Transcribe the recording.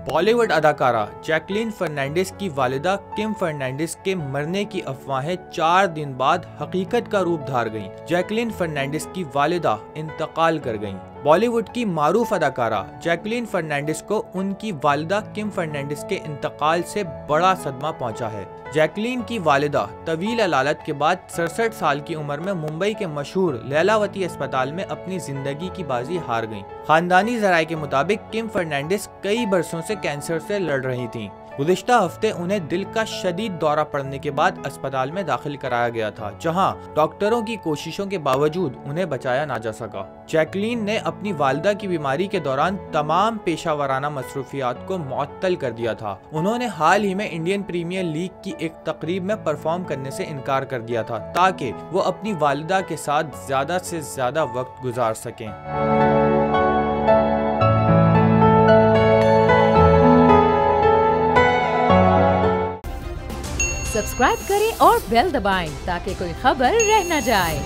बॉलीवुड अदाकारा जैकलीन फर्नांडिस की वालिदा किम फर्नांडिस के मरने की अफवाहें 4 दिन बाद हकीकत का रूप धार गईं। जैकलीन फर्नांडिस की वालिदा इंतकाल कर गईं। बॉलीवुड की मारूफ अदाकारा जैकलीन फर्नांडिस को उनकी वालिदा किम फर्नांडिस के इंतकाल से बड़ा सदमा पहुंचा है। जैकलीन की वालिदा तवील अलालत के बाद 67 साल की उम्र में मुंबई के मशहूर लैलावती अस्पताल में अपनी जिंदगी की बाजी हार गईं। खानदानी जराये के मुताबिक किम फर्नांडिस कई बरसों से कैंसर से लड़ रही थीं। गुज़िश्ता हफ्ते उन्हें दिल का शदीद दौरा पड़ने के बाद अस्पताल में दाखिल कराया गया था, जहां डॉक्टरों की कोशिशों के बावजूद उन्हें बचाया ना जा सका। जैकलीन ने अपनी वालिदा की बीमारी के दौरान तमाम पेशावराना मसरूफियात को मुअत्तल कर दिया था। उन्होंने हाल ही में इंडियन प्रीमियर लीग की एक तकरीब में परफॉर्म करने से इनकार कर दिया था ताकि वो अपनी वालिदा के साथ ज्यादा से ज्यादा वक्त गुजार सकें। सब्सक्राइब करें और बेल दबाएं ताकि कोई खबर रह न जाए।